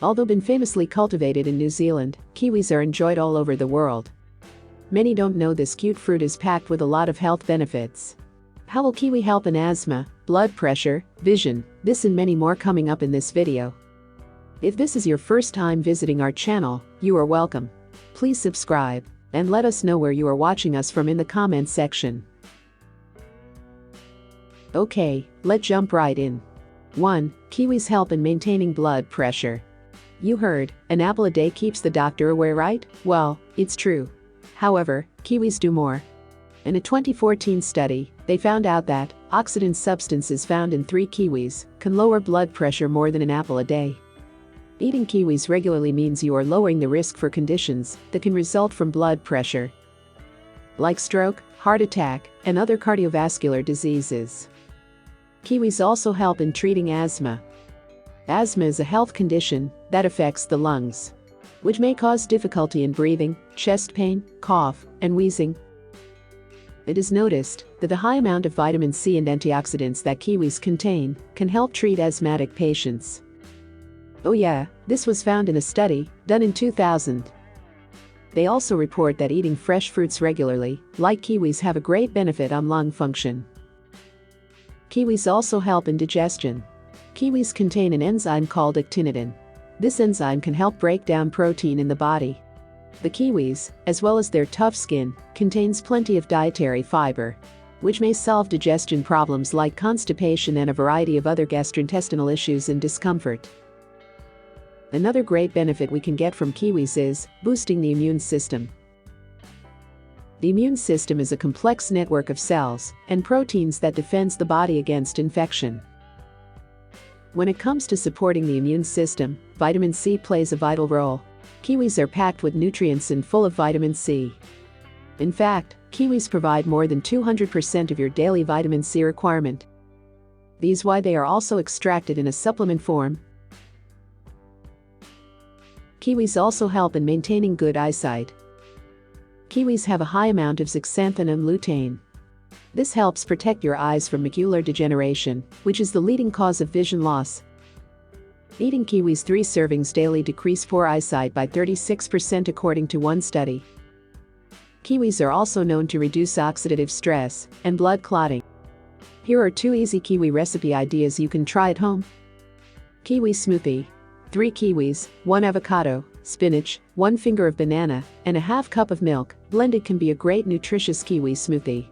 Although been famously cultivated in New Zealand, kiwis are enjoyed all over the world. Many don't know this cute fruit is packed with a lot of health benefits. How will kiwi help in asthma, blood pressure, vision? This and many more coming up in this video. If this is your first time visiting our channel, you are welcome. Please subscribe and let us know where you are watching us from in the comments section. Okay, let's jump right in. 1. Kiwis help in maintaining blood pressure. You heard, an apple a day keeps the doctor away, right? Well, it's true. However, kiwis do more. In a 2014 study, they found out that oxidant substances found in 3 kiwis can lower blood pressure more than an apple a day. Eating kiwis regularly means you are lowering the risk for conditions that can result from blood pressure, like stroke, heart attack, and other cardiovascular diseases. Kiwis also help in treating asthma. Asthma is a health condition that affects the lungs, which may cause difficulty in breathing, chest pain, cough, and wheezing. It is noticed that the high amount of vitamin C and antioxidants that kiwis contain can help treat asthmatic patients. Oh yeah, this was found in a study done in 2000. They also report that eating fresh fruits regularly, like kiwis, have a great benefit on lung function. Kiwis also help in digestion. Kiwis contain an enzyme called actinidin. This enzyme can help break down protein in the body. The kiwis, as well as their tough skin, contains plenty of dietary fiber, which may solve digestion problems like constipation and a variety of other gastrointestinal issues and discomfort. Another great benefit we can get from kiwis is boosting the immune system. The immune system is a complex network of cells and proteins that defends the body against infection. When it comes to supporting the immune system, vitamin C plays a vital role. Kiwis are packed with nutrients and full of vitamin C. In fact, kiwis provide more than 200% of your daily vitamin C requirement. These why they are also extracted in a supplement form. Kiwis also help in maintaining good eyesight. Kiwis have a high amount of zeaxanthin and lutein. This helps protect your eyes from macular degeneration, which is the leading cause of vision loss. Eating kiwis 3 servings daily decrease poor eyesight by 36% according to one study. Kiwis are also known to reduce oxidative stress and blood clotting. Here are 2 easy kiwi recipe ideas you can try at home. Kiwi smoothie. 3 kiwis, 1 avocado, spinach, 1 finger of banana, and a half cup of milk blended can be a great nutritious kiwi smoothie.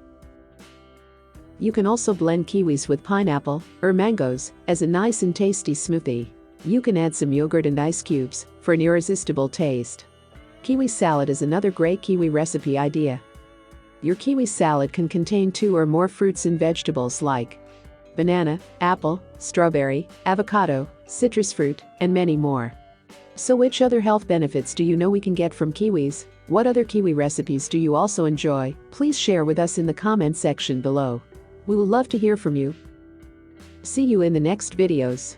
You can also blend kiwis with pineapple or mangoes as a nice and tasty smoothie. You can add some yogurt and ice cubes for an irresistible taste. Kiwi salad is another great kiwi recipe idea. Your kiwi salad can contain 2 or more fruits and vegetables like banana, apple, strawberry, avocado, citrus fruit, and many more. So which other health benefits do you know we can get from kiwis? What other kiwi recipes do you also enjoy? Please share with us in the comments section below. We will love to hear from you. See you in the next videos.